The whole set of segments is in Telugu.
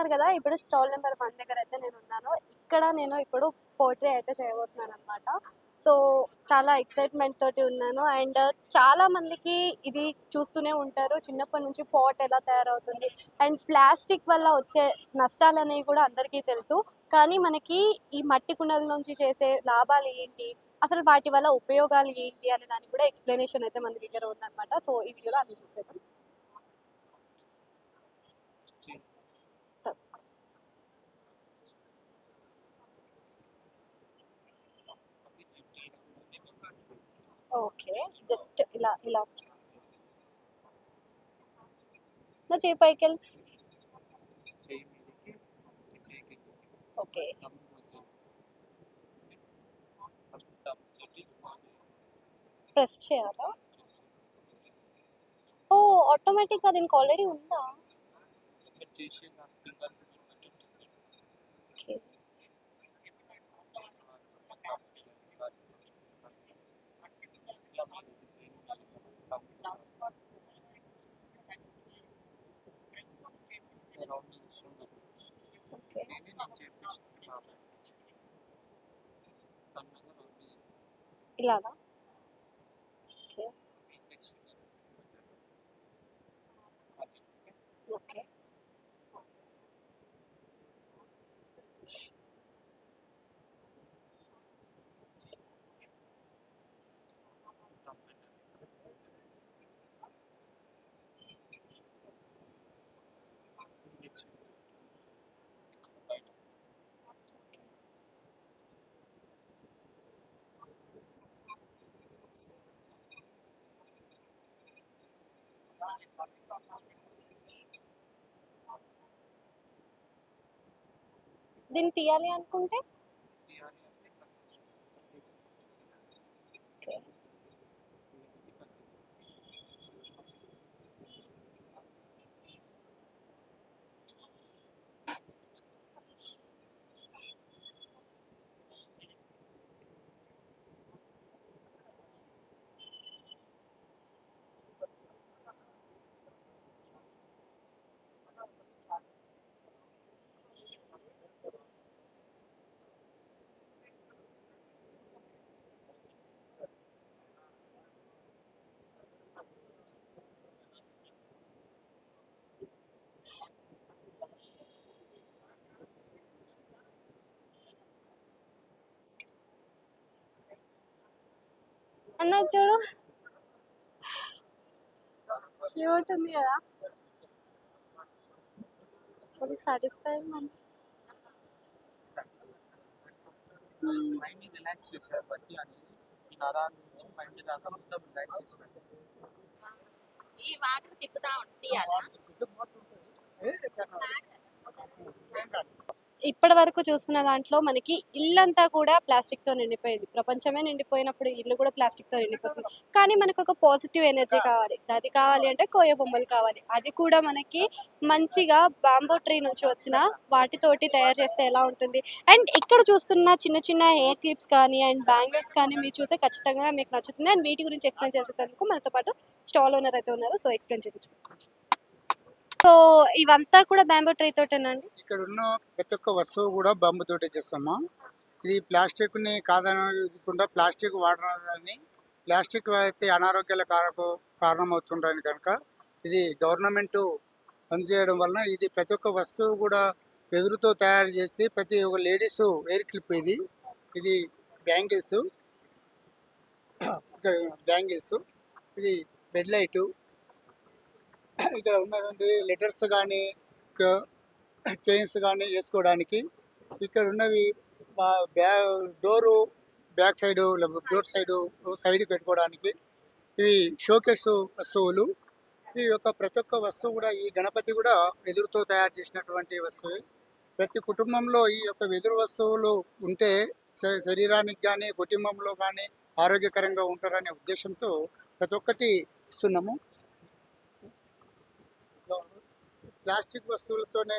చూస్తున్నారు కదా, ఇప్పుడు స్టాల్ నెంబర్ 1 దగ్గర అయితే నేనున్నాను. ఇక్కడ నేను ఇప్పుడు పోట్రీ అయితే చేయబోతున్నాననమాట. సో, చాలా ఎక్సైట్‌మెంట్ తోటి ఉన్నాను. అండ్ చాలా మందికి ఇది చూస్తూనే ఉంటారు. చిన్నప్పటి నుంచి పాట్ ఎలా తయారవుతుంది అండ్ ప్లాస్టిక్ వల్ల వచ్చే నష్టాలనేవి కూడా అందరికీ తెలుసు. కానీ మనకి ఈ మట్టి కుండల నుంచి చేసే లాభాలు ఏంటి? అసలు వాటి వల్ల ఉపయోగాలు ఏంటి? అనే దానికి కూడా ఎక్స్‌ప్లనేషన్ అయితే మన దగ్గర ఉందనమాట. సో, ఈ వీడియోలో అన్ని చూసేద్దాం. ఓకే. జస్ట్ ఇలా ఇలా నా చెయ్యి పైకెళ్ ఓకే. ప్రెస్ చేయాలా? ఓహ్! ఆటోమేటిక్‌గా దీనికి ఆల్రెడీ ఉందా? ఓకే. ఓకే. ఇలాగా? ఓకే. ఓకే. దీన్ని తీయాలి అనుకుంటే? ఓకే. అన్న చూడు, క్యూట్ ఉంది కదా! అది సాటిస్ఫైయింగ్ మంచి. మైండ్ని రిలాక్స్ చేశారు. బట్టి అనేది ఈ నరాల నుంచి మైండ్ దాకా మొత్తం రిలాక్స్ చేశారు. ఈ వాటర్ తిప్పుతా తీయాలా? ఇప్పటి వరకు చూస్తున్న దాంట్లో మనకి ఇల్లంతా కూడా ప్లాస్టిక్‌తో నిండిపోయింది. ప్రపంచమే నిండిపోయినప్పుడు ఇల్లు కూడా ప్లాస్టిక్‌తో నిండిపోతుంది. కానీ మనకొక పాజిటివ్ ఎనర్జీ కావాలి. అది కావాలి అంటే కోయ బొమ్మలు కావాలి. అది కూడా మనకి మంచిగా బాంబూ ట్రీ నుంచి వచ్చిన వాటితోటి తయారు చేస్తే ఎలా ఉంటుంది? అండ్ ఇక్కడ చూస్తున్న చిన్న చిన్న హెయిర్ క్లిప్స్ కానీ అండ్ బ్యాంగిల్స్ కానీ మీరు చూస్తే ఖచ్చితంగా మీకు నచ్చుతుంది. అండ్ వీటి గురించి ఎక్స్‌ప్లెయిన్ చేసేందుకు మనతో పాటు స్టాల్ ఓనర్ అయితే ఉన్నారు. So, explain చేపించుకుందాం. సో, ఇవంతా కూడా బాంబూ ట్రీ తోటేనండి? ఇక్కడ ఉన్న ప్రతి ఒక్క వస్తువు కూడా బాంబు తోటే చేస్తామా. ఇది ప్లాస్టిక్ని కాదనకుండా ప్లాస్టిక్ వాడరాదని, ప్లాస్టిక్ అయితే అనారోగ్యాల కారణమవుతుండని కనుక ఇది గవర్నమెంట్ బంద్ చేయడం వలన ఇది ప్రతి ఒక్క వస్తువు కూడా వెదురుతో తయారు చేసి ప్రతి ఒక్క లేడీస్ ఎయిర్ క్లిప్ ఇది ఇది బ్యాంగిల్స్ ఇక్కడ బ్యాంగిల్స్ ఇది బెడ్ లైటు ఇక్కడ ఉన్నటువంటి లెటర్స్ కానీ చైన్స్ కానీ వేసుకోవడానికి ఇక్కడ ఉన్నవి door back side door side పెట్టుకోవడానికి ఇవి షోకేస్ వస్తువులు. ఈ యొక్క ప్రతి ఒక్క వస్తువు కూడా ఈ గణపతి కూడా వెదురుతో తయారు చేసినటువంటి వస్తువు. ప్రతి కుటుంబంలో ఈ యొక్క వెదురు వస్తువులు ఉంటే శరీరానికి కానీ కుటుంబంలో కానీ ఆరోగ్యకరంగా ఉంటారనే ఉద్దేశంతో ప్రతి ఒక్కటి ఇస్తున్నాము. ప్లాస్టిక్ వస్తువులతోనే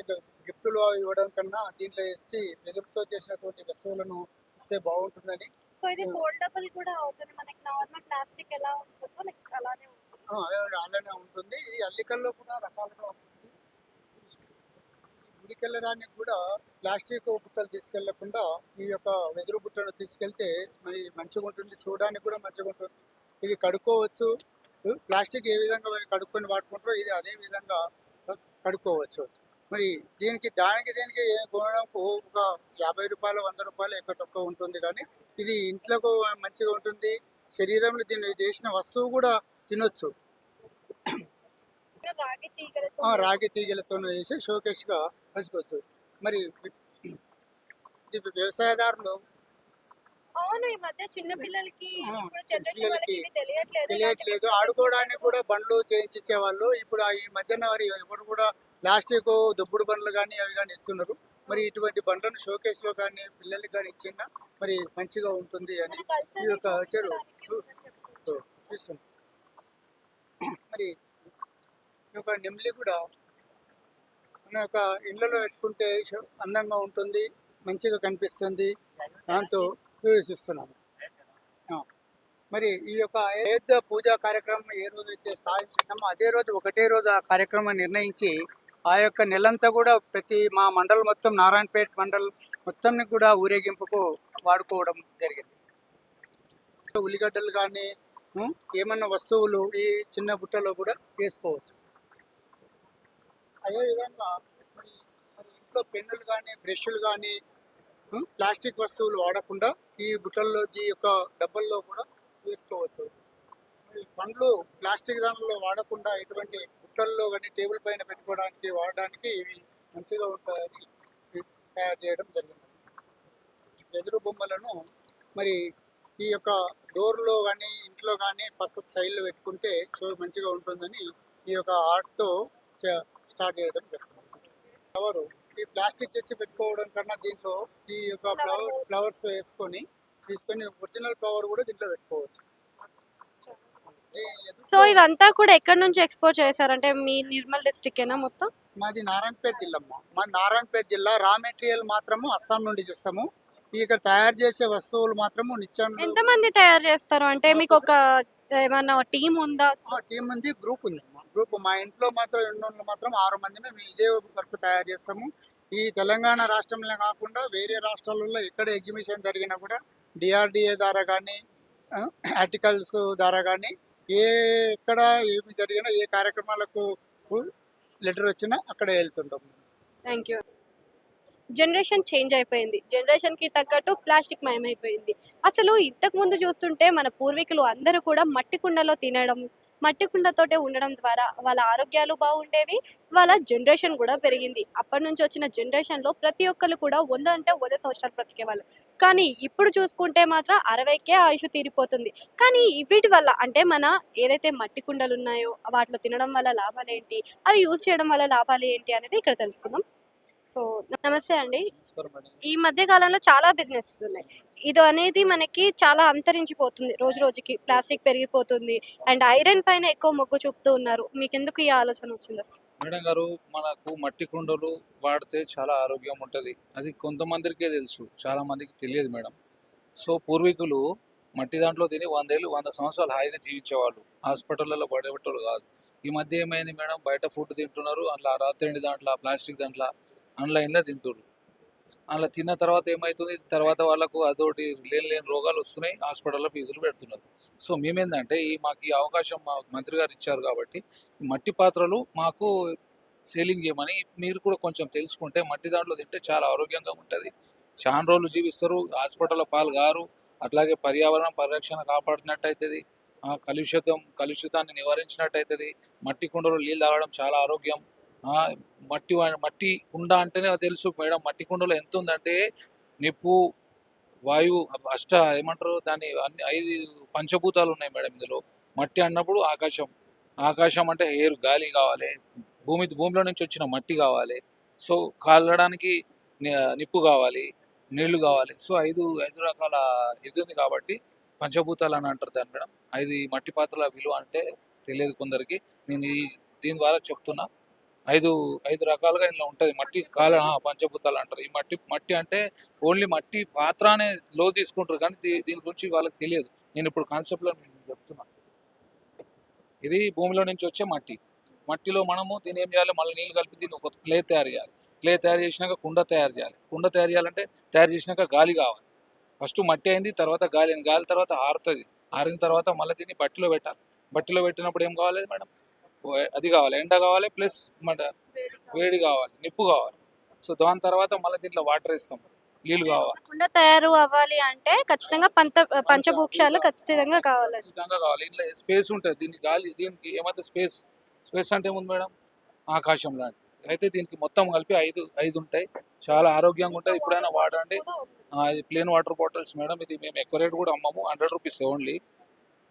గిఫ్టులు ఇవ్వడం కన్నా దీంట్లో ఇచ్చి వెదురుతో చేసినటువంటి వస్తువులను ఇస్తే బాగుంటుందని. సో, ఇది ఫోల్డబుల్ కూడా అవుతుంది. మనకి నార్మల్ ప్లాస్టిక్ ఎలా ఉంటుందో నెక్స్ట్ అలానే ఉంటుంది. అలానే ఉంటుంది. ఇది అల్లికల్లో కూడా రకాలుగా ఉంటుంది. ఇంటికెళ్ళడానికి కూడా ప్లాస్టిక్ బుట్టలు తీసుకెళ్లకుండా ఈ యొక్క వెదురు బుట్టను తీసుకెళ్తే మరి మంచిగా ఉంటుంది, చూడడానికి కూడా మంచిగా ఉంటుంది. ఇది కడుక్కోవచ్చు. ప్లాస్టిక్ ఏ విధంగా మరి కడుక్కొని వాడుకుంటారో ఇది అదే విధంగా కడుక్కోవచ్చు. మరి దీనికి కొనడానికి ఒక 50 రూపాయలు 100 రూపాయలు ఎక్కువ తక్కువ ఉంటుంది, కానీ ఇది ఇంట్లోకి మంచిగా ఉంటుంది. శరీరంలో దీన్ని చేసిన వస్తువు కూడా తినొచ్చు. రాగి తీగలతో రాగి తీగలతో వేసి షోకేస్గా వేసుకోవచ్చు. మరి ఇది వ్యవసాయదారులు అవును, ఈ మధ్య చిన్న పిల్లలకి ఆ, ఇప్పుడు చిన్న జనరేషన్ వాళ్ళకి పిల్లలకి ఇవి తెలియట్లేదు. తెలియట్లేదు, ఆడుకోవడానికి కూడా బండ్లు చేయించేవాళ్ళు. ఇప్పుడు ఈ మధ్యన మరి ఎవరు కూడా ప్లాస్టిక్ దుబ్బుడు బండ్లు కానీ అవి కానీ ఇస్తున్నారు. మరి ఇటువంటి బండ్లను షోకేస్లో కానీ పిల్లలకి కానీ ఇచ్చిన మరి మంచిగా ఉంటుంది అని ఈ యొక్క చెరువు చూస్తున్నాం. మరి ఈ యొక్క నెమ్లి కూడా మన యొక్క ఇళ్ళలో పెట్టుకుంటే అందంగా ఉంటుంది, మంచిగా కనిపిస్తుంది, దాంతో ఉపయోగిస్తున్నాము. మరి ఈ యొక్క అయోధ్య పూజా కార్యక్రమం ఏ రోజు అయితే స్టార్ట్ చేసినామో అదే రోజు ఒకటే రోజు ఆ కార్యక్రమం నిర్ణయించి ఆ యొక్క నెలంతా కూడా మా మండలం మొత్తం నారాయణపేట మండలం మొత్తాన్ని కూడా ఊరేగింపుకు వాడుకోవడం జరిగింది. ఉల్లిగడ్డలు కానీ ఏమన్నా వస్తువులు ఈ చిన్న బుట్టలో కూడా వేసుకోవచ్చు. అదేవిధంగా మరి ఇంట్లో పెన్నులు కానీ బ్రష్లు కానీ ప్లాస్టిక్ వస్తువులు వాడకుండా ఈ బుట్టల్లో ఈ యొక్క డబ్బల్లో కూడా వేసుకోవచ్చు. మరి పండ్లు ప్లాస్టిక్ దానిలో వాడకుండా ఇటువంటి బుట్టల్లో కానీ టేబుల్ పైన పెట్టుకోవడానికి వాడడానికి ఇవి మంచిగా ఉంటాయని తయారు చేయడం జరిగింది. వెదురు బొమ్మలను మరి ఈ యొక్క డోర్లో కానీ ఇంట్లో కానీ పక్కకు సైడ్లో పెట్టుకుంటే మంచిగా ఉంటుందని ఈ యొక్క ఆర్ట్తో స్టార్ట్ చేయడం జరిగింది. ఫ్లవరు ఈ ప్లాస్టిక్ తెచ్చి పెట్టుకోవడం కన్నా దీంట్లో ఈ యొక్క ఫ్లవర్స్ తీసుకొని ఒరిజినల్ ఫ్లవర్ కూడా దీంట్లో పెట్టుకోవచ్చు. సో ఇవంతా కూడా ఎక్కడి నుంచి ఎక్స్పోర్ట్ చేశారంటే మీ నిర్మల్ డిస్ట్రిక్ట్ ఏనా మొత్తం? మాది నారాయణపేట జిల్లా అమ్మ. మాది నారాయణపేట జిల్లా. రా మెటీరియల్ మాత్రము అస్సాం నుండి చేస్తాము. ఇక్కడ తయారు చేసే వస్తువులు మాత్రము ఎంతమంది తయారు చేస్తారు అంటే మీకు ఒక ఏమన్నా టీం ఉందా? టీం ఉంది, గ్రూప్ ఉంది. గ్రూప్ మా ఇంట్లో మాత్రం 6 మంది మేము ఇదే వర్క్ తయారు చేస్తాము. ఈ తెలంగాణ రాష్ట్రంలో కాకుండా వేరే రాష్ట్రాలలో ఎక్కడ ఎగ్జిబిషన్ జరిగినా కూడా డిఆర్డిఏ ద్వారా కానీ ఆర్టికల్స్ ద్వారా కానీ ఎక్కడ ఏమి జరిగినా ఏ కార్యక్రమాలకు లెటర్ వచ్చినా అక్కడ వెళ్తుంటాం. Thank you. జనరేషన్ చేంజ్ అయిపోయింది, జనరేషన్కి తగ్గట్టు ప్లాస్టిక్ మయమైపోయింది. అసలు ఇంతకు ముందు చూస్తుంటే మన పూర్వీకులు అందరూ కూడా మట్టి కుండలో తినడం, మట్టి కుండతోటే ఉండడం ద్వారా వాళ్ళ ఆరోగ్యాలు బాగుండేవి, వాళ్ళ జనరేషన్ కూడా పెరిగింది. అప్పటి నుంచి వచ్చిన జనరేషన్లో ప్రతి ఒక్కరు కూడా 100 అంటే 100 సంవత్సరాలు బ్రతికేవాళ్ళు. కానీ ఇప్పుడు చూసుకుంటే మాత్రం 60కే ఆయుష్ తీరిపోతుంది. కానీ వీటి వల్ల అంటే మన ఏదైతే మట్టి కుండలు ఉన్నాయో వాటిలో తినడం వల్ల లాభాలు ఏంటి, అవి యూజ్ చేయడం వల్ల లాభాలు ఏంటి అనేది ఇక్కడ తెలుసుకుందాం. సో నమస్తే అండి. ఈ మధ్య కాలంలో చాలా బిజినెస్ ఉన్నాయి. ఇది అనేది మనకి చాలా అంతరించిపోతుంది రోజు రోజుకి. ప్లాస్టిక్ పెరిగిపోతుంది అండ్ ఐరన్ పైన ఎక్కువ మొగ్గు చూపుతూ ఉన్నారు. మీకు ఎందుకు ఈ ఆలోచన వచ్చింది అసలు? మేడం గారు, మనకు మట్టి కుండలు వాడితే చాలా ఆరోగ్యం ఉంటుంది. అది కొంతమందికే తెలుసు, చాలా మందికి తెలియదు మేడం. సో పూర్వీకులు మట్టి దాంట్లో తిని 100 ఏళ్ళు 100 సంవత్సరాలు హాయిగా జీవించేవాళ్ళు, హాస్పిటల్లో పడేటోళ్ళు కాదు. ఈ మధ్య ఏమైంది మేడం, బయట ఫుడ్ తింటున్నారు, అందులో రాత్రి దాంట్లో ప్లాస్టిక్ దాంట్లో ఆన్లైన్లో తింటున్నారు. అలా తిన్న తర్వాత ఏమవుతుంది, తర్వాత వాళ్ళకు అదొకటి లేని రోగాలు వస్తున్నాయి, హాస్పిటల్లో ఫీజులు పెడుతున్నారు. సో మేమేందంటే మాకు ఈ అవకాశం మా మంత్రి గారు ఇచ్చారు కాబట్టి మట్టి పాత్రలు మాకు సేలింగ్ చేయమని మీరు కూడా కొంచెం తెలుసుకుంటే మట్టి దాంట్లో తింటే చాలా ఆరోగ్యంగా ఉంటుంది, చాలా రోజులు జీవిస్తారు, హాస్పిటల్లో పాలు గారు, అట్లాగే పర్యావరణ పరిరక్షణ కాపాడినట్టు అవుతుంది, కలుషితాన్ని నివారించినట్టు అవుతుంది. మట్టి కుండలో నీళ్ళు తాగడం చాలా ఆరోగ్యం. మట్టి కుండ అంటేనే తెలుసు మేడం, మట్టి కుండలో ఎంత ఉందంటే నిప్పు, వాయువు, ఏమంటారు దాన్ని, అన్ని 5 పంచభూతాలు ఉన్నాయి మేడం ఇందులో. మట్టి అన్నప్పుడు ఆకాశం అంటే ఎయిర్, గాలి కావాలి, భూమిలో నుంచి వచ్చిన మట్టి కావాలి, సో కాలడానికి నిప్పు కావాలి, నీళ్లు కావాలి. సో 5 రకాల ఇది ఉంది కాబట్టి పంచభూతాలు అని అంటారు దాన్ని మేడం. 5 మట్టి పాత్రల విలువ అంటే తెలియదు కొందరికి, నేను దీని ద్వారా చెప్తున్నా. 5 రకాలుగా ఇందులో ఉంటుంది మట్టి పంచభూతాలు అంటారు. ఈ మట్టి అంటే ఓన్లీ మట్టి పాత్ర అనే లో తీసుకుంటారు, కానీ దీని గురించి వాళ్ళకి తెలియదు. నేను ఇప్పుడు కాన్సెప్ట్లో చెప్తున్నా. ఇది భూమిలో నుంచి వచ్చే మట్టిలో మనము దీన్ని ఏం చేయాలి, మళ్ళీ నీళ్ళు కలిపి దీన్ని ఒక క్లే తయారు చేయాలి. క్లే తయారు చేసినాక కుండ తయారు చేయాలి. కుండ తయారు చేయాలంటే తయారు చేసినాక గాలి కావాలి. ఫస్ట్ మట్టి అయింది, తర్వాత గాలి అయింది. గాలి తర్వాత ఆరుతుంది. ఆరిన తర్వాత మళ్ళీ దీన్ని బట్టిలో పెట్టాలి. బట్టిలో పెట్టినప్పుడు ఏం కావాలి మేడం? అది కావాలి, ఎండ కావాలి, ప్లస్ వేడి కావాలి, నిప్పు కావాలి. సో దాని తర్వాత మళ్ళీ దీంట్లో వాటర్ ఇస్తాం, నీళ్ళు కావాలి. కుండ తయారు అవ్వాలి అంటే ఖచ్చితంగా పంచభూక్షాలు ఖచ్చితంగా కావాలండి. ఖచ్చితంగా కావాలి. ఇంట్లో స్పేస్ ఉంటుంది. దీనికి గాలి, దీనికి ఏమైతే స్పేస్, స్పేస్ అంటే ఏముంది మేడం? ఆకాశం లాంటి. అయితే దీనికి మొత్తం కలిపి ఐదు ఉంటాయి. చాలా ఆరోగ్యంగా ఉంటుంది. ఎప్పుడైనా వాడండి. ఇది ప్లేన్ వాటర్ బాటిల్స్ మేడం. ఇది మేము ఎక్కువ రేట్ కూడా అమ్మము, 100 rupees only.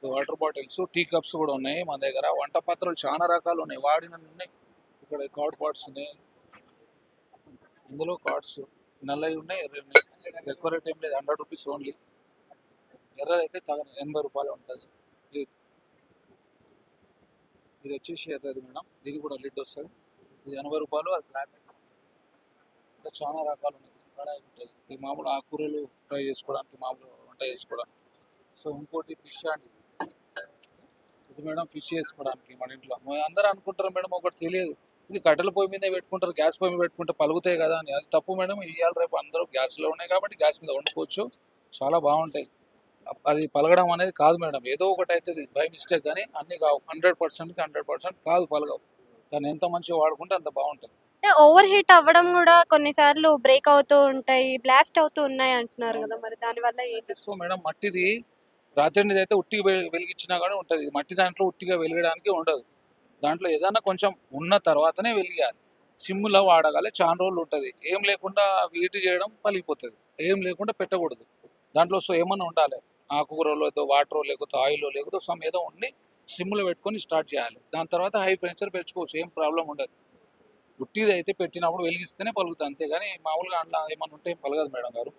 Water bottles, tea cups కూడా ఉన్నాయి మన దగ్గర. వంట పాత్రలు చాలా రకాలు ఉన్నాయి, వాడినవి ఉన్నాయి. ఇక్కడ కార్డ్ పాట్స్ ఉన్నాయి, ఇందులో కార్డ్స్ నల్లవి ఉన్నాయి, ఎర్రవి ఉన్నాయి. ఎక్కువ రేట్ ఏం లేదు, 100 రూపీస్ ఓన్లీ. ఎర్రది అయితే 80 రూపాయలు ఉంటుంది. ఇది వచ్చేసి ఎర్రది మేడం. దీనికి కూడా లిడ్ వస్తుంది. ఇది 80 రూపాయలు. అది బ్లాక్. ఇంకా చాలా రకాలు ఉన్నాయి. కడాయి ఉంటుంది. ఈ మామూలు ఆకుకూరలు ఫ్రై చేసుకోవడానికి, మామూలు వంట చేసుకోవడానికి. సో ఇంకోటి ఫిష్ అండి. ఇది మేడం ఫిష్ చేసుకోవడానికి మన ఇంట్లో. అందరూ అనుకుంటారు మేడం, ఒకటి తెలియదు, ఇది కట్టెల పొయ్యి మీద పెట్టుకుంటారు, గ్యాస్ పొయ్యి మీద పెట్టుకుంటే పలుగుతాయి కదా అని. అది తప్పు మేడం. ఇవాళ రేపు అందరూ గ్యాస్లో ఉన్నాయి కాబట్టి గ్యాస్ మీద వండుకోవచ్చు, చాలా బాగుంటాయి. అది పలగడం అనేది కాదు మేడం, ఏదో ఒకటి అవుతుంది బై మిస్టేక్, కానీ అన్ని కావు. 100%కి 100% కాదు పలగవు. కానీ ఎంత మంచిగా వాడుకుంటే అంత బాగుంటుంది. అంటే ఓవర్ హీట్ అవ్వడం కూడా కొన్నిసార్లు బ్రేక్ అవుతూ ఉంటాయి, బ్లాస్ట్ అవుతూ ఉన్నాయి అంటున్నారు కదా, మరి దానివల్ల ఏంటి? సో మేడం, మట్టిది రాత్రినిది అయితే ఉట్టిగా వెలిగించినా కానీ ఉంటుంది. మట్టి దాంట్లో ఉట్టిగా వెలిగడానికి ఉండదు. దాంట్లో ఏదైనా కొంచెం ఉన్న తర్వాతనే వెలిగాలి. సిమ్లో వాడగాలి, చాలా రోజులు ఉంటుంది. ఏం లేకుండా వీటి చేయడం పలిగిపోతుంది. ఏం లేకుండా పెట్టకూడదు దాంట్లో. సో ఏమన్నా ఉండాలి, ఆకుకూరలో ఏదో వాటర్ లేకపోతే ఆయిల్ లేకపోతే సమ్ ఏదో ఉండి సిమ్లో పెట్టుకొని స్టార్ట్ చేయాలి. దాని తర్వాత హై ప్రెషర్ పెంచుకోవచ్చు, ఏం ప్రాబ్లం ఉండదు. ఉట్టిది అయితే పెట్టినప్పుడు వెలిగిస్తేనే పలుకుతుంది, అంతేగాని మామూలుగా అట్లా ఏమన్నా ఉంటే ఏం పలగదు మేడం గారు.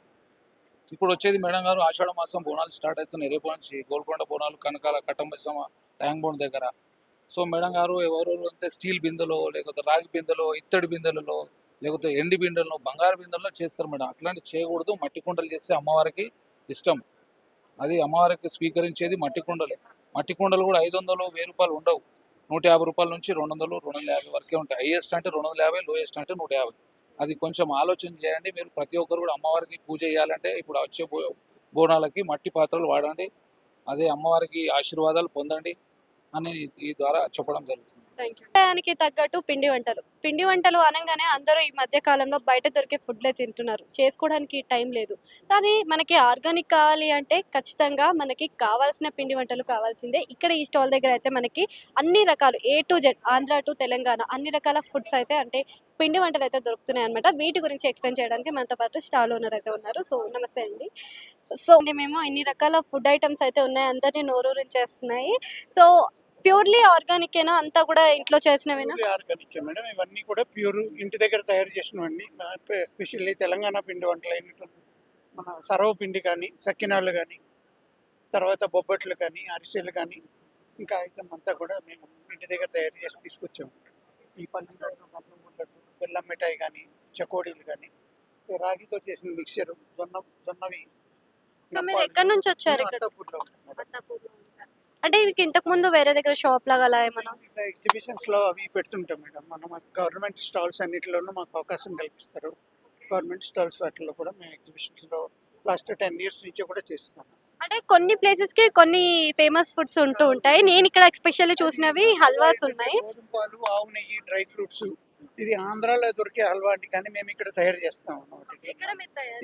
ఇప్పుడు వచ్చేది మేడం గారు, ఆషాఢ మాసం బోనాలు స్టార్ట్ అవుతున్నాయి. రేపు నుంచి గోల్కొండ బోనాలు, కనకాల కట్టంబసమ్మ ట్యాంక్ బోన్ దగ్గర. సో మేడం గారు, ఎవరు అంటే స్టీల్ బిందెలో, లేకపోతే రాగి బిందెలో, ఇత్తడి బిందెలలో, లేకపోతే ఎండి బిందెలలో, బంగారు బిందెల్లో చేస్తారు మేడం. అట్లాంటివి చేయకూడదు. మట్టి కుండలు చేస్తే అమ్మవారికి ఇష్టం. అది అమ్మవారికి స్వీకరించేది మట్టి కుండలే. మట్టి కుండలు కూడా 500, 1000 రూపాయలు ఉండవు. 150 రూపాయల నుంచి 200, 250 వరకే ఉంటాయి. హైయెస్ట్ అంటే 250, లోయెస్ట్ అంటే 150. అది కొంచెం ఆలోచన చేయండి మీరు. ప్రతి ఒక్కరు కూడా అమ్మవారికి పూజ చేయాలంటే ఇప్పుడు వచ్చే బోనాలకి మట్టి పాత్రలు వాడండి. అదే అమ్మవారికి ఆశీర్వాదాలు పొందండి అని ఈ ద్వారా చెప్పడం జరుగుతుంది. దానికి తగ్గట్టు పిండి వంటలు అనగానే అందరూ ఈ మధ్య కాలంలో బయట దొరికే ఫుడ్లే తింటున్నారు, చేసుకోవడానికి టైం లేదు. కానీ మనకి ఆర్గానిక్ కావాలి అంటే ఖచ్చితంగా మనకి కావాల్సిన పిండి వంటలు కావాల్సిందే. ఇక్కడ ఈ స్టాల్ దగ్గర అయితే మనకి అన్ని రకాలు A to Z, Andhra to Telangana అన్ని రకాల ఫుడ్స్ అయితే, అంటే పిండి వంటలు అయితే దొరుకుతున్నాయి అనమాట. వీటి గురించి ఎక్స్ప్లెయిన్ చేయడానికి మనతో పాటు స్టాల్ ఓనర్ అయితే ఉన్నారు. సో నమస్తే అండి. సో మేము ఇన్ని రకాల ఫుడ్ ఐటమ్స్ అయితే ఉన్నాయి, అందరినీ నోరూరించేస్తున్నాయి. సో ప్యూర్లీ ఆర్గానికేనా అంతా కూడా, ఇంట్లో చేసినవేనా? Organic madam. ఇవన్నీ కూడా ప్యూర్ ఇంటి దగ్గర తయారు చేసినవన్నీ. ఎస్పెషల్లీ తెలంగాణ పిండి వంటలు అయినటువంటి మన సర్వ పిండి కానీ, సకినాలు కానీ, తర్వాత బొబ్బట్లు కానీ, అరిసెలు కానీ, ఇంకా ఐటమ్ అంతా కూడా మేము ఇంటి దగ్గర తయారు చేసి తీసుకొచ్చాము. ఈ బెల్లం మిఠాయి కానీ, చకోడీలు కానీ, రాగితో చేసిన మిక్చర్, జొన్నవి. సో మీరు ఎక్కడి నుంచి వచ్చారు ఇక్కడ? అత్తాపూర్లో ఉంటుంది. అత్తాపూర్లో ఉంటారు. అంటే ఇవి ఇంతకు ముందు వేరే దగ్గర షాప్ లాగా అలా ఏమన్నా? ఎగ్జిబిషన్స్ లో అవి పెడుతుంటాం మేడం. మనం గవర్నమెంట్ స్టాల్స్ అన్నిటిలోనూ మాకు అవకాశం కల్పిస్తారు. గవర్నమెంట్ స్టాల్స్ వాటిలో కూడా మేము ఎగ్జిబిషన్స్ లో లాస్ట్ 10 years నుంచి కూడా చేస్తున్నాం. అంటే కొన్ని ప్లేసెస్ కి కొన్ని ఫేమస్ ఫుడ్స్ ఉంటూ ఉంటాయి. నేను ఇక్కడ ఎస్పెషల్లీ చూసినవి హల్వాస్ ఉన్నాయి. గోధుమ పాలు, ఆవు నెయ్యి, డ్రై ఫ్రూట్స్. ఇది ఆంధ్రాలో దొరికే హల్వా అండి, కానీ మేము ఇక్కడ తయారు చేస్తాం అన్నమాట.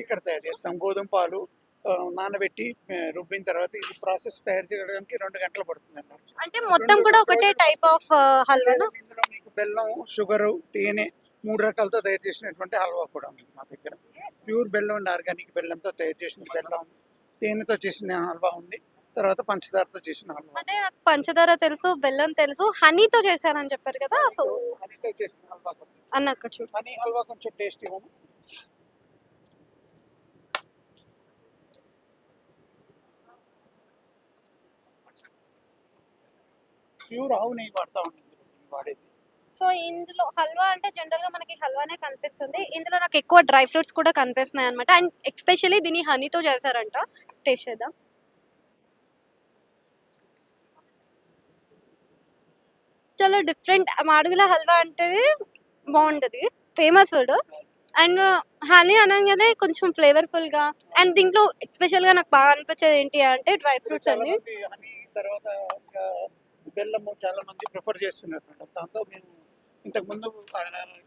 ఇక్కడ తయారు చేస్తాం. గోధుమ పాలు నానబెట్టి రుబ్బిన తర్వాత ఇది ప్రాసెస్ తయారు చేయడానికి 2 గంటలు పడుతుంది అన్నమాట. అంటే మొత్తం కూడా ఒకటే టైప్ ఆఫ్ హల్వానా? ఇందులో మీకు బెల్లం, షుగర్, తేనె 3 రకాలతో తయారు చేసినటువంటి హల్వా కూడా ఉంది మా దగ్గర. ప్యూర్ బెల్లం అండ్ ఆర్గానిక్ బెల్లంతో తయారు చేసిన బెల్లం, తేనెతో చేసిన హల్వా ఉంది. తర్వాత పంచదారతో చేసిన హల్వా. అంటే నాకు పంచదార తెలుసు, బెల్లం తెలుసు, హనీతో చేశానని చెప్పారు కదా. సో హనీతో చేసిన హల్వా కూడా. అన్న అక్కడ చూడు. హనీ హల్వా కొంచెం టేస్ట్ ఇవ్వను. ప్యూర్ ఆవు నెయ్యి వాడుతూ ఉంటుంది వాడేది. సో ఇందులో హల్వా అంటే జనరల్ గా మనకి హల్వానే కనిపిస్తుంది, ఇందులో నాకు ఎక్కువ డ్రై ఫ్రూట్స్ కూడా కనిపిస్తున్నాయి అనమాట. అండ్ ఎస్పెషల్లీ దీన్ని హనీతో చేశారంట. టేస్ట్ చేద్దాం. చాలా డిఫరెంట్. మాడుగుల హల్వా అంటే బాగుంటది. Famous food. అండ్ హనీ అనగానే కొంచెం ఫ్లేవర్‌ఫుల్‌గా అండ్ దీంట్లో ఎస్పెషల్‌గా నాకు బాగా అనిపించేది ఏంటి అంటే డ్రై ఫ్రూట్స్ అండి. హనీ తర్వాత ఇంకా బెల్లము చాలా మంది ప్రిఫర్ చేస్తున్నారు మేడం. దాంతో మేము ఇంతకుముందు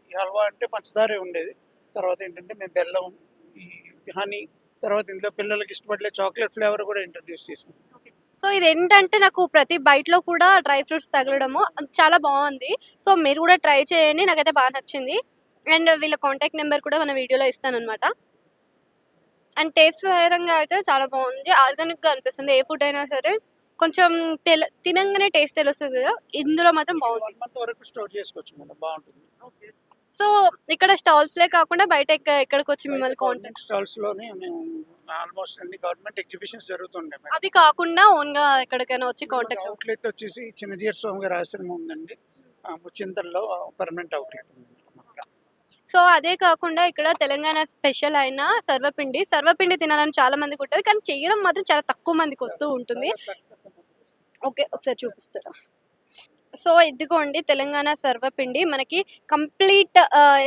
ఈ హల్వా అంటే పంచదారే ఉండేది. తర్వాత ఏంటంటే మేము బెల్లం, ఈ హనీ, తర్వాత ఇందులో పిల్లలకి ఇష్టపడే చాక్లెట్ ఫ్లేవర్ కూడా ఇంట్రడ్యూస్ చేసాం. సో ఇదేంటంటే నాకు ప్రతి బైట్‌లో కూడా డ్రై ఫ్రూట్స్ తగలడము అది చాలా బావుంది. సో మీరు కూడా ట్రై చేయండి. నాకైతే బాగా నచ్చింది. అండ్ వీళ్ళ కాంటాక్ట్ నెంబర్ కూడా మన వీడియోలో ఇస్తాననమాట. అండ్ టేస్ట్ పరంగా అయితే చాలా బాగుంది. ఆర్గానిక్‌గా అనిపిస్తుంది. ఏ ఫుడ్ అయినా సరే కొంచెం తినంగానే టేస్ట్ తెలుస్తది కదా! ఇందులో మాత్రం బావుంది. 1 మంత్ వరకు స్టోర్ చేసుకోవచ్చు మేడం. బాగుంటుంది. సో ఇక్కడ స్టాల్స్‌లే కాకుండా బయట ఎక్కడికొచ్చి మిమ్మల్ని కాంటాక్ట్ గవర్నమెంట్ స్టాల్స్‌లోనే మేము ఆల్మోస్ట్ అన్ని గవర్నమెంట్ ఎగ్జిబిషన్స్ జరుగుతుంటాయి మేడం. అది కాకుండా ఓన్‌గా ఎక్కడికైనా వచ్చి కాంటాక్ట్ అవుట్లెట్ వచ్చేసి చిన్నజీయర్ స్వామి గారి ఆశ్రమం ఉందండి. ముచ్చింతల్లో పర్మనెంట్ అవుట్లెట్ ఉంది మేడం అక్కడ. సో అదే కాకుండా ఇక్కడ తెలంగాణ స్పెషల్ అయిన సర్వపిండి. సర్వపిండి తినాలని చాలా మందికి ఉంటది. కానీ చేయడం మాత్రం చాలా తక్కువ మందికి వస్తూ ఉంటుంది. ఓకే. ఒకసారి చూపిస్తారా? సో ఇదిగోండి తెలంగాణ సర్వపిండి. మనకి కంప్లీట్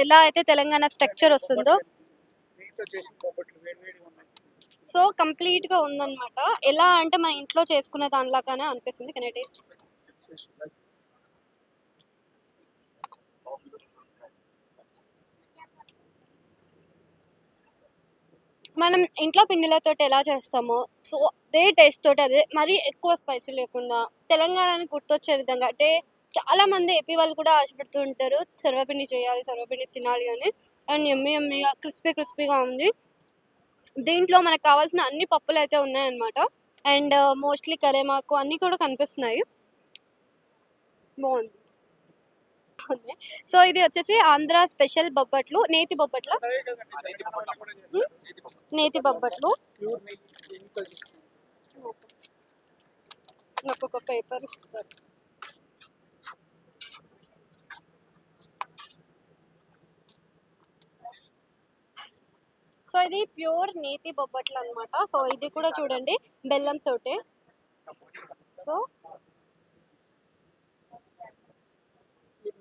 ఎలా అయితే తెలంగాణ స్ట్రక్చర్ వస్తుందో నెయ్యితో చేసిన బొబ్బట్లు వేడివేడిగా ఉన్నాయి. సో కంప్లీట్‌గా ఉందన్నమాట. ఎలా అంటే మన ఇంట్లో చేసుకున్న దానిలాగానే అనిపిస్తుంది. Can I taste? మనం ఇంట్లో పిండిలతోటి ఎలా చేస్తామో సో అదే టేస్ట్ తోటి అదే మరీ ఎక్కువ స్పైసీ లేకుండా తెలంగాణని గుర్తొచ్చే విధంగా అంటే చాలా మంది ఏపీ వాళ్ళు కూడా ఆశపడుతూ ఉంటారు సర్వపిండి చేయాలి, సర్వపిండి తినాలి అని. అండ్ యమ్మీగా క్రిస్పీగా ఉంది. దీంట్లో మనకు కావాల్సిన అన్ని పప్పులు అయితే ఉన్నాయన్నమాట. అండ్ మోస్ట్లీ కరేమాకు అన్నీ కూడా కనిపిస్తున్నాయి. బాగుంది. సో ఇది వచ్చేసి ఆంధ్ర స్పెషల్ బొబ్బట్లు, నేతి బొబ్బట్ల, అదే కదండి, తెలంగాణ కూడా చేస్తారు. నేతి బొబ్బట్లు. ప్యూర్ నెయ్యితో చేస్తారు. నాకు ఒక పేపర్ ఇస్తారు. సో ఇది ప్యూర్ నేతి బొబ్బట్లు అన్నమాట. సో ఇది కూడా చూడండి బెల్లం తోటే. సో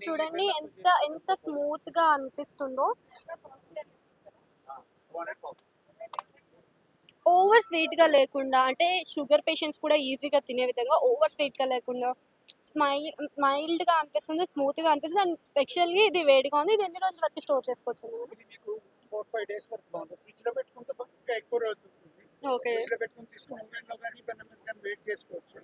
చూడండి ఎంత ఎంత స్మూత్ గా అనిపిస్తుందో. ఓవర్ స్వీట్ గా లేకుండా అంటే షుగర్ పేషెంట్స్ కూడా ఈజీగా తినే విధంగా ఓవర్ స్వీట్ గా లేకుండా మైల్డ్ గా అనిపిస్తుంది, స్మూత్ గా అనిపిస్తుంది. అండ్ స్పెషల్లీ ఇది వేడిగా ఉంది. ఇది ఎన్ని రోజుల వరకు స్టోర్ చేసుకోవచ్చు మనం? ఇది మీకు 4-5 డేస్ వరకు బాగుంటుంది. ఫ్రిడ్జ్‌లో పెట్టుకుంటే ఇంకా ఎక్కువ రోజులు ఉంటుంది. ఓకే. ఫ్రిడ్జ్‌లో పెట్టుకొని తీసుకొని ఓవెన్‌లో కానీ పెనం మీద కానీ వెయిట్ చేసుకోవచ్చు.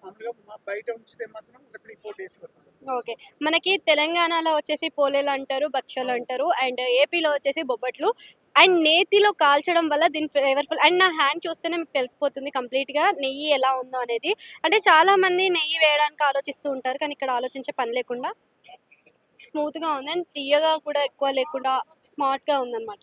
మామూలుగా బయట ఉంచితే మాత్రం ఒక 3-4 డేస్ పడుతుంది. ఓకే. మనకి తెలంగాణలో వచ్చేసి పోలేలు అంటారు, భక్షాలు అంటారు. అండ్ ఏపీలో వచ్చేసి బొబ్బట్లు. అండ్ నేతిలో కాల్చడం వల్ల దీని ఫ్లేవర్‌ఫుల్ అండ్ నా హ్యాండ్ చూస్తేనే మీకు తెలిసిపోతుంది కంప్లీట్‌గా నెయ్యి ఎలా ఉందో అనేది. అంటే చాలా మంది నెయ్యి వేయడానికి ఆలోచిస్తూ ఉంటారు. కానీ ఇక్కడ ఆలోచించే పని లేకుండా స్మూత్‌గా ఉంది. అండ్ తియ్యగా కూడా ఎక్కువ లేకుండా స్మార్ట్‌గా ఉందన్నమాట.